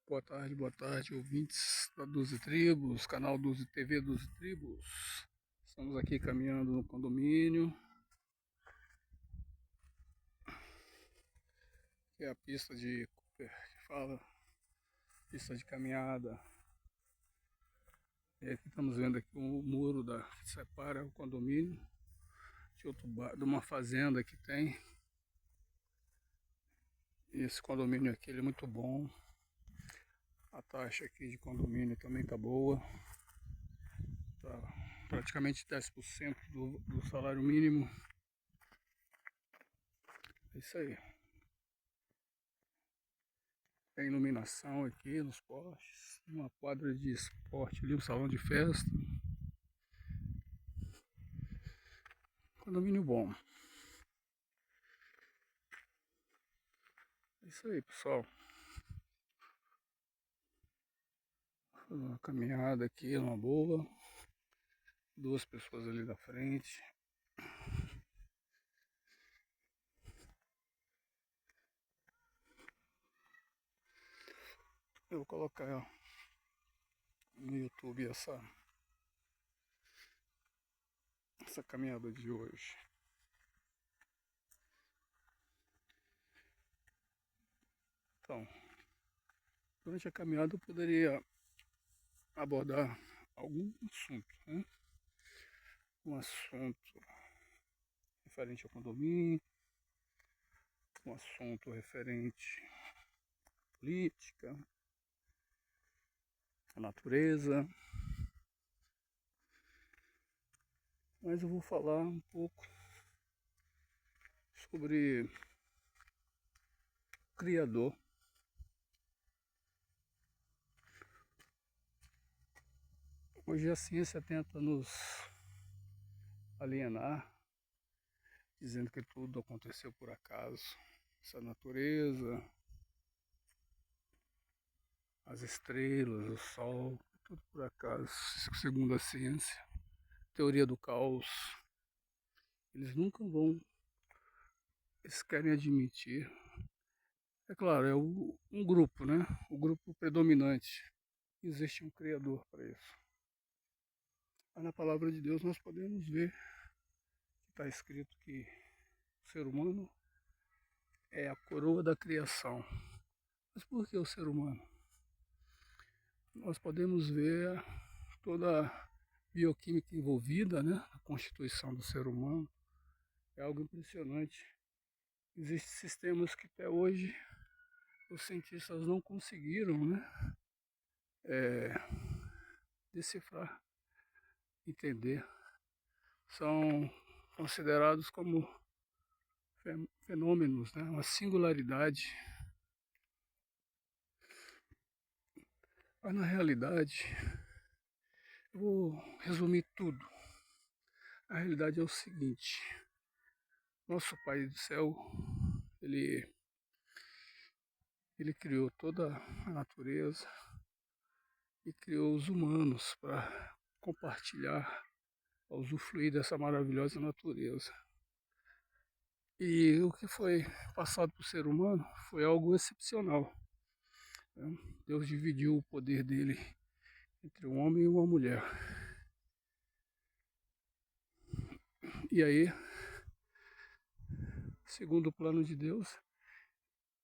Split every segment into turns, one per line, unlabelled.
Boa tarde, ouvintes da 12 Tribos, canal 12 TV 12 Tribos. Estamos aqui caminhando no condomínio, que é a pista de Cooper, que fala, pista de caminhada. E aqui estamos vendo aqui o muro que separa o condomínio de uma fazenda que tem. E esse condomínio aqui ele é muito bom. A taxa aqui de condomínio também tá boa. Tá praticamente 10% do salário mínimo. É isso aí. Tem iluminação aqui nos postes, uma quadra de esporte ali, um salão de festa. Condomínio bom. É isso aí, pessoal. Uma caminhada aqui, uma boa. Duas pessoas ali da frente. Eu vou colocar no YouTube essa caminhada de hoje. Então, durante a caminhada eu poderia abordar algum assunto, né? Um assunto referente ao condomínio, um assunto referente à política, à natureza. Mas eu vou falar um pouco sobre o Criador. Hoje a ciência tenta nos alienar, dizendo que tudo aconteceu por acaso. Essa natureza, as estrelas, o sol, tudo por acaso, segundo a ciência. Teoria do caos. Eles nunca vão, eles querem admitir. É claro, é um grupo, né? O grupo predominante. Existe um criador para isso. Mas na palavra de Deus nós podemos ver que está escrito que o ser humano é a coroa da criação. Mas por que o ser humano? Nós podemos ver toda a bioquímica envolvida, né, na constituição do ser humano. É algo impressionante. Existem sistemas que até hoje os cientistas não conseguiram, né, decifrar, entender. São considerados como fenômenos, né, uma singularidade. Mas na realidade, eu vou resumir tudo. A realidade é o seguinte: nosso Pai do Céu, ele criou toda a natureza e criou os humanos para compartilhar, usufruir dessa maravilhosa natureza. E o que foi passado para o ser humano foi algo excepcional. Deus dividiu o poder dele entre um homem e uma mulher. E aí, segundo o plano de Deus,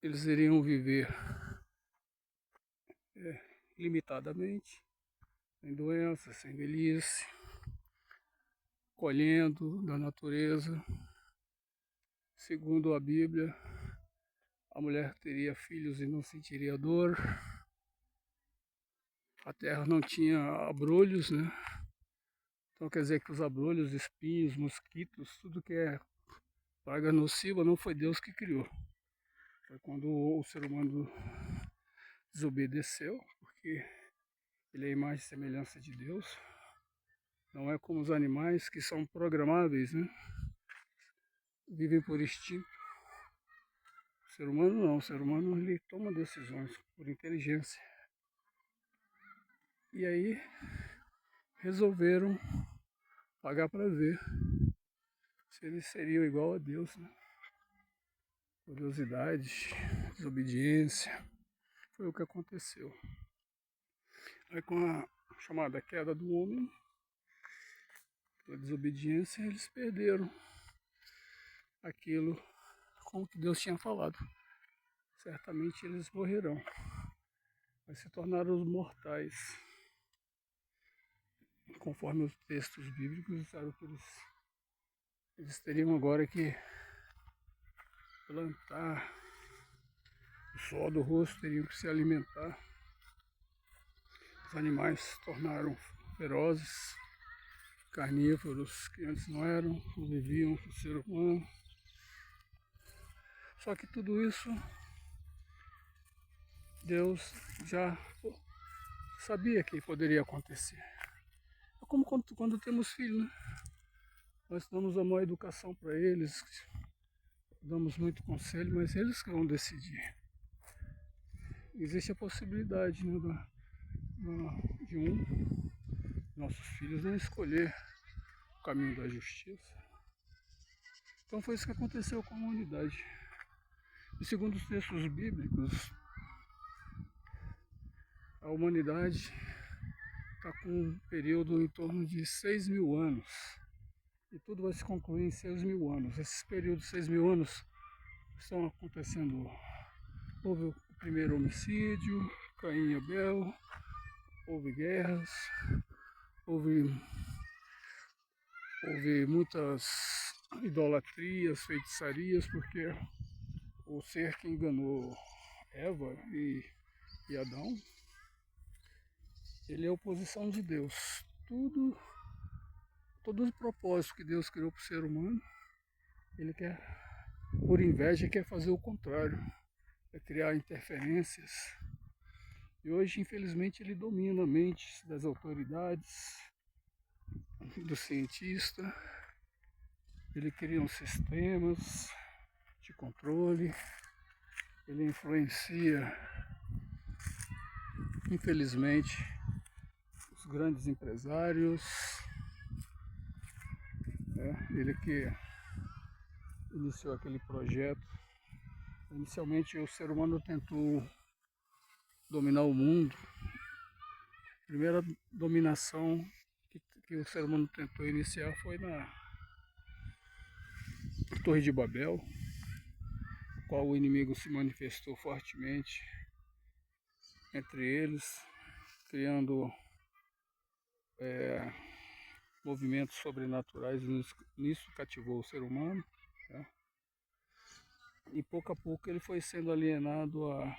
eles iriam viver limitadamente, sem doenças, sem velhice, colhendo da natureza. Segundo a Bíblia, a mulher teria filhos e não sentiria dor. A terra não tinha abrolhos, né? Então quer dizer que os abrolhos, espinhos, mosquitos, tudo que é praga nociva não foi Deus que criou. Foi quando o ser humano desobedeceu, porque ele é a imagem e semelhança de Deus. Não é como os animais que são programáveis, né? Vivem por instinto. O ser humano não, o ser humano ele toma decisões por inteligência. E aí resolveram pagar para ver se eles seriam igual a Deus, né? Curiosidade, desobediência. foi o que aconteceu. Aí com a chamada queda do homem, pela desobediência, eles perderam aquilo como que Deus tinha falado. Certamente eles morrerão, mas se tornaram os mortais. Conforme os textos bíblicos disseram que eles teriam agora que plantar o suor do rosto, teriam que se alimentar. Os animais se tornaram ferozes, carnívoros que antes não eram, conviviam com o ser humano. Só que tudo isso Deus já sabia que poderia acontecer. É como quando temos filhos, né? Nós damos a maior educação para eles, damos muito conselho, mas eles que vão decidir. Existe a possibilidade, né, de nossos filhos não escolher o caminho da justiça. Então foi isso que aconteceu com a humanidade. E segundo os textos bíblicos, a humanidade está com um período em torno de 6.000 anos. E tudo vai se concluir em 6.000 anos. Esses períodos de 6.000 anos estão acontecendo. Houve o primeiro homicídio, Caim e Abel, houve guerras, houve muitas idolatrias, feitiçarias, porque o ser que enganou Eva e Adão, ele é a oposição de Deus. Todo o propósito que Deus criou para o ser humano, ele quer, por inveja, quer fazer o contrário, é criar interferências. E hoje, infelizmente, ele domina a mente das autoridades, do cientista. Ele cria uns sistemas de controle, ele influencia, infelizmente, os grandes empresários, né? Ele que iniciou aquele projeto. Inicialmente o ser humano tentou dominar o mundo. A primeira dominação que o ser humano tentou iniciar foi na Torre de Babel, qual o inimigo se manifestou fortemente entre eles, criando movimentos sobrenaturais. Nisso cativou o ser humano, né? E pouco a pouco ele foi sendo alienado a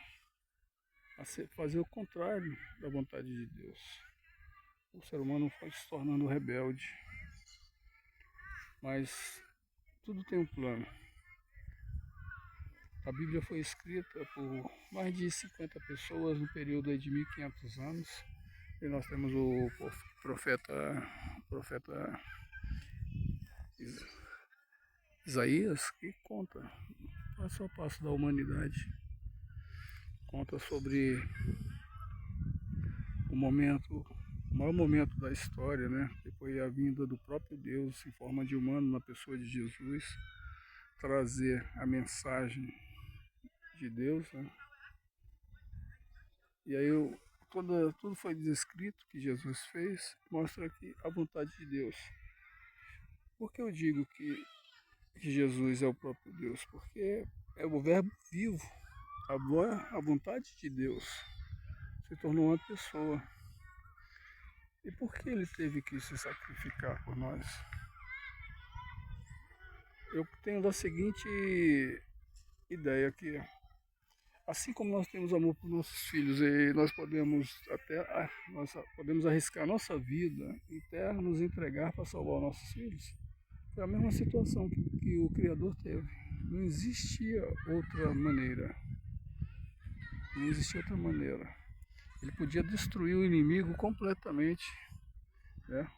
fazer o contrário da vontade de Deus. O ser humano foi se tornando rebelde, mas tudo tem um plano. A Bíblia foi escrita por mais de 50 pessoas no período de 1500 anos. E nós temos o profeta Isaías, que conta passo a passo da humanidade. Conta sobre o maior momento da história, né? Que foi a vinda do próprio Deus em forma de humano, na pessoa de Jesus, trazer a mensagem de Deus, né? E aí tudo foi descrito que Jesus fez, mostra aqui a vontade de Deus. Por que eu digo que Jesus é o próprio Deus? Porque é o verbo vivo, a vontade de Deus se tornou uma pessoa. E por que ele teve que se sacrificar por nós? Eu tenho da seguinte ideia que, assim como nós temos amor por nossos filhos e nós podemos arriscar nossa vida e até nos entregar para salvar nossos filhos, foi a mesma situação que o Criador teve. Não existia outra maneira. Não existia outra maneira. Ele podia destruir o inimigo completamente, né?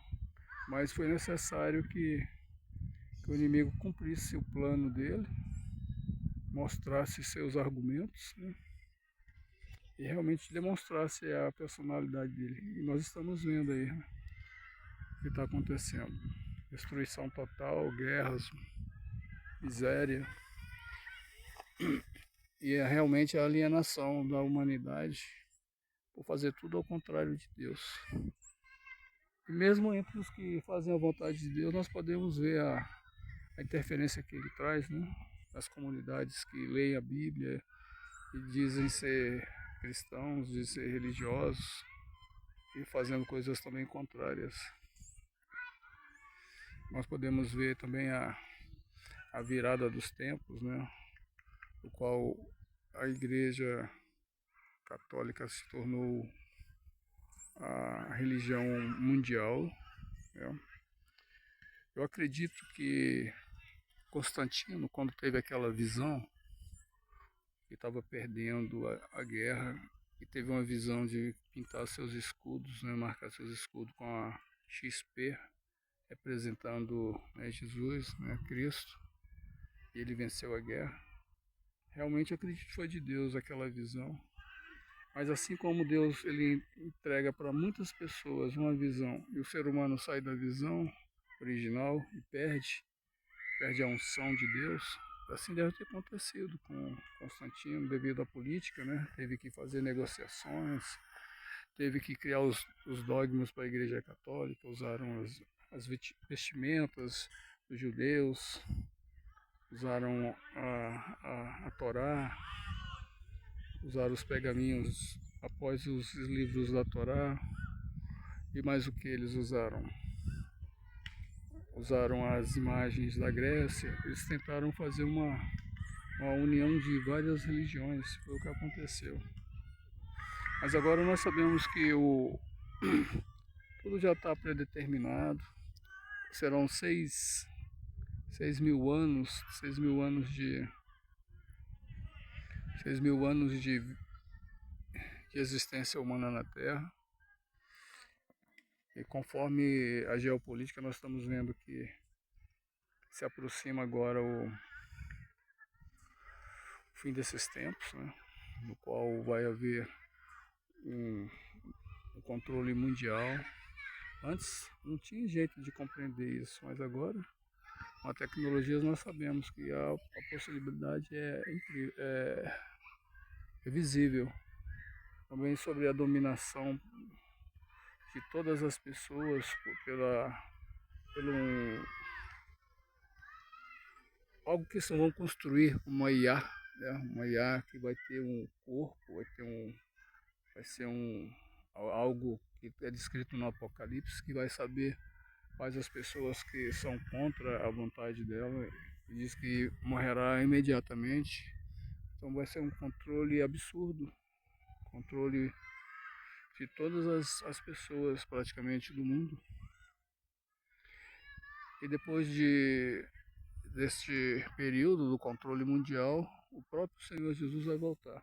Mas foi necessário que o inimigo cumprisse o plano dele, mostrasse seus argumentos, né? E realmente demonstrasse a personalidade dele. E nós estamos vendo aí, né, o que está acontecendo. Destruição total, guerras, miséria. e é realmente a alienação da humanidade por fazer tudo ao contrário de Deus. E mesmo entre os que fazem a vontade de Deus, nós podemos ver a interferência que ele traz, né? As comunidades que leem a Bíblia e dizem ser cristãos, dizem ser religiosos e fazendo coisas também contrárias. Nós podemos ver também a virada dos tempos, né? O qual a Igreja Católica se tornou a religião mundial, né? Eu acredito que Constantino, quando teve aquela visão que estava perdendo a guerra, e teve uma visão de pintar seus escudos, né, marcar seus escudos com a XP, representando, né, Jesus, né, Cristo, e ele venceu a guerra. Realmente eu acredito que foi de Deus aquela visão. Mas assim como Deus ele entrega para muitas pessoas uma visão e o ser humano sai da visão original e perde a unção de Deus, assim deve ter acontecido com Constantino devido à política, né? Teve que fazer negociações, teve que criar os dogmas para a Igreja Católica, usaram as vestimentas dos judeus, usaram a Torá, usaram os pergaminhos após os livros da Torá, e mais o que eles usaram? Usaram as imagens da Grécia, eles tentaram fazer uma união de várias religiões, foi o que aconteceu. Mas agora nós sabemos que tudo já está predeterminado, serão 6.000 anos de existência humana na Terra. E conforme a geopolítica, nós estamos vendo que se aproxima agora o fim desses tempos, né? No qual vai haver um controle mundial. Antes não tinha jeito de compreender isso, mas agora, com a tecnologia, nós sabemos que a possibilidade é visível. Também sobre a dominação de todas as pessoas pelo algo que eles vão construir, uma IA, né? Uma IA que vai ter um corpo, vai ser algo que é descrito no Apocalipse, que vai saber quais as pessoas que são contra a vontade dela, e diz que morrerá imediatamente. Então vai ser um controle absurdo, controle de todas as pessoas praticamente do mundo. E depois deste período do controle mundial, o próprio Senhor Jesus vai voltar.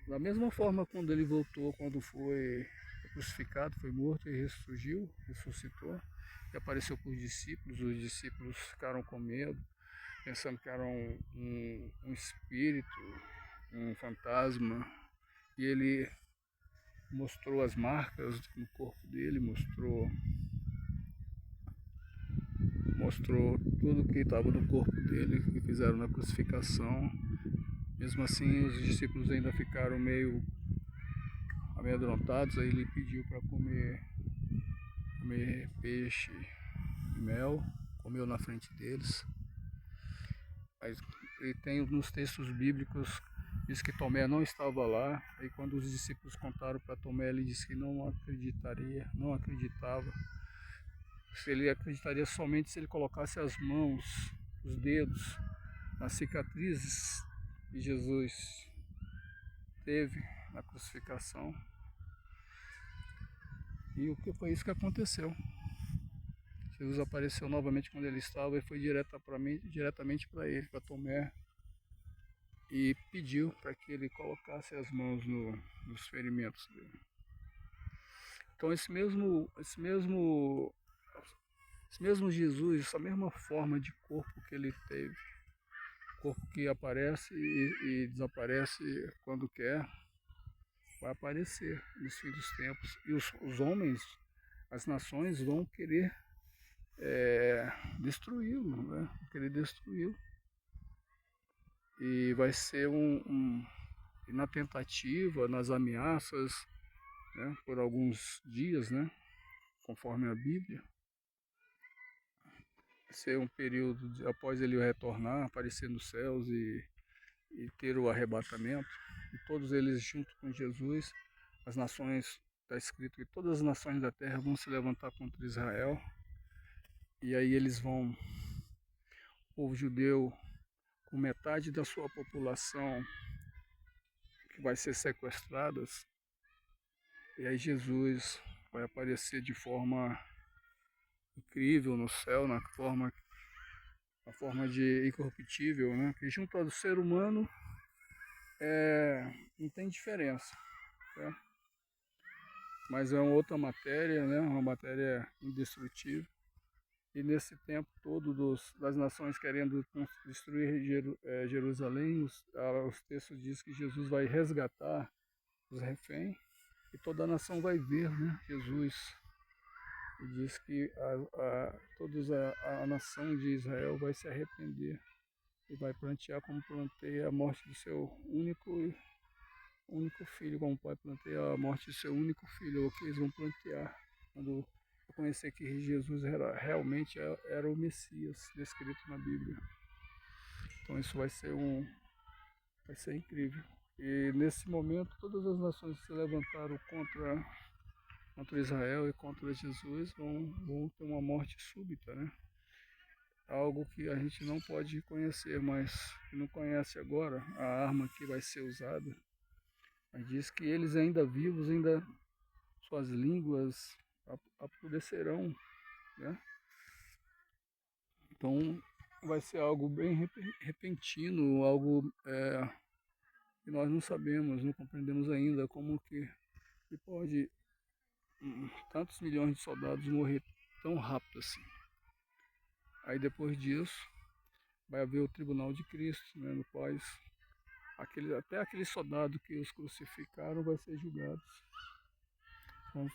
Da mesma forma quando ele voltou, quando foi crucificado, foi morto e ressuscitou, e apareceu para os discípulos ficaram com medo, pensando que era um espírito, um fantasma, e ele mostrou as marcas no corpo dele, mostrou tudo que estava no corpo dele, que fizeram na crucificação. Mesmo assim, os discípulos ainda ficaram meio amedrontados, aí ele pediu para comer peixe e mel, comeu na frente deles. E tem nos textos bíblicos, diz que Tomé não estava lá, e quando os discípulos contaram para Tomé, ele disse que não acreditava. Se ele acreditaria somente se ele colocasse as mãos, os dedos, nas cicatrizes que Jesus teve na crucificação. E o que foi isso que aconteceu? Jesus apareceu novamente quando ele estava e foi diretamente para ele, para Tomé, e pediu para que ele colocasse as mãos nos ferimentos dele. Então esse mesmo Jesus, essa mesma forma de corpo que ele teve, corpo que aparece e desaparece quando quer, vai aparecer nos fins dos tempos. E os homens, as nações vão querer destruí-lo, né? Querer destruí-lo. E vai ser na tentativa, nas ameaças, né, por alguns dias, né, conforme a Bíblia. Vai ser um período após ele retornar, aparecer nos céus e ter o arrebatamento. E todos eles junto com Jesus, as nações, está escrito que todas as nações da terra vão se levantar contra Israel. E aí eles vão, o povo judeu, com metade da sua população que vai ser sequestradas. E aí Jesus vai aparecer de forma incrível no céu, na forma de incorruptível, né? Que junto ao ser humano não tem diferença, tá? Mas é uma outra matéria, né? Uma matéria indestrutível. E nesse tempo todo das nações querendo destruir Jerusalém, os textos dizem que Jesus vai resgatar os reféns e toda a nação vai ver, né, Jesus. E diz que toda a nação de Israel vai se arrepender e vai plantear como planteia a morte do seu único filho, como o pai planteia a morte do seu único filho, o que eles vão plantear quando reconhecer que Jesus realmente era o Messias descrito na Bíblia. Então isso vai ser incrível. E nesse momento todas as nações que se levantaram contra Israel e contra Jesus vão ter uma morte súbita, né? Algo que a gente não pode conhecer, mas que não conhece agora, a arma que vai ser usada. Mas diz que eles ainda vivos, ainda suas línguas apodrecerão, né? Então vai ser algo bem repentino, algo que nós não sabemos, não compreendemos ainda como que pode tantos milhões de soldados morrer tão rápido assim. Aí depois disso vai haver o tribunal de Cristo, né, no qual até aquele soldado que os crucificaram vai ser julgado. Então,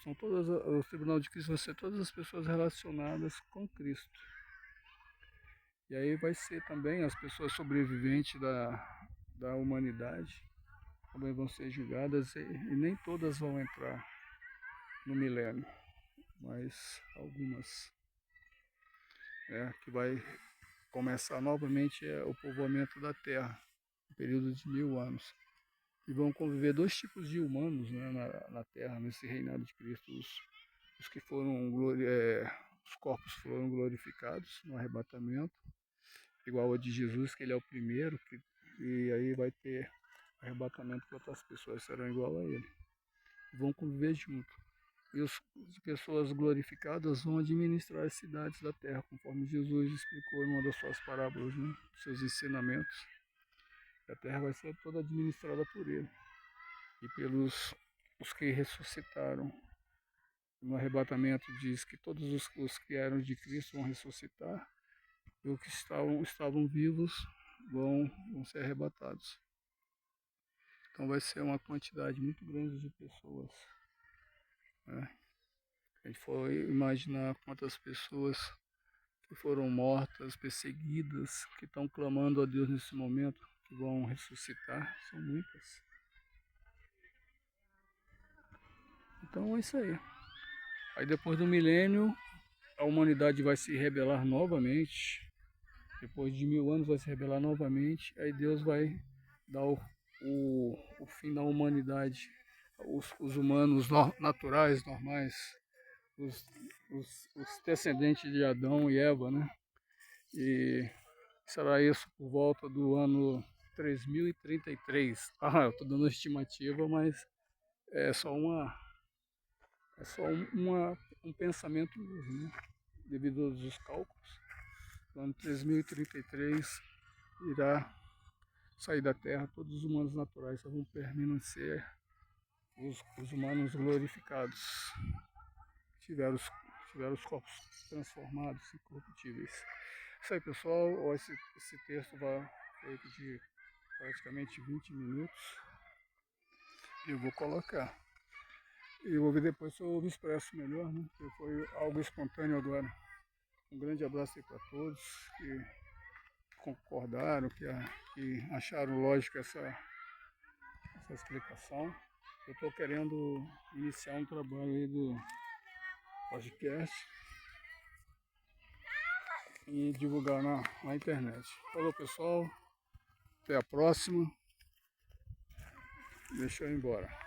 o tribunal de Cristo vai ser todas as pessoas relacionadas com Cristo. E aí vai ser também as pessoas sobreviventes da humanidade também vão ser julgadas e nem todas vão entrar no milênio, mas algumas. Que vai começar novamente o povoamento da terra, um período de 1000 anos. E vão conviver dois tipos de humanos, né, na terra, nesse reinado de Cristo. Os que foram os corpos foram glorificados no arrebatamento, igual ao de Jesus, que ele é o primeiro, e aí vai ter arrebatamento que outras pessoas serão igual a ele. Vão conviver junto. E as pessoas glorificadas vão administrar as cidades da terra, conforme Jesus explicou em uma das suas parábolas, né, seus ensinamentos. A terra vai ser toda administrada por ele e pelos os que ressuscitaram. No arrebatamento diz que todos os que eram de Cristo vão ressuscitar e os que estavam vivos vão ser arrebatados. Então vai ser uma quantidade muito grande de pessoas, né? A gente for imaginar quantas pessoas que foram mortas, perseguidas, que estão clamando a Deus nesse momento, que vão ressuscitar, são muitas. Então é isso aí. Aí depois do milênio, a humanidade vai se rebelar novamente. Depois de 1000 anos vai se rebelar novamente. Aí Deus vai dar o fim da humanidade. Os humanos naturais, normais, os descendentes de Adão e Eva, né? E será isso por volta do ano 3033. Eu estou dando uma estimativa, mas é só um pensamento mesmo, né? Devido aos cálculos. No ano 3033 irá sair da Terra, todos os humanos naturais só vão permanecer os humanos glorificados. Tiveram os corpos transformados e corruptíveis. Isso aí, pessoal. Esse texto foi de praticamente 20 minutos. Eu vou colocar. E eu vou ver depois se eu me expresso melhor, né? Porque foi algo espontâneo agora. Um grande abraço aí para todos e concordaram, que acharam lógica essa explicação. Eu estou querendo iniciar um trabalho aí do podcast e divulgar na internet. Falou, pessoal, até a próxima. Deixa eu ir embora.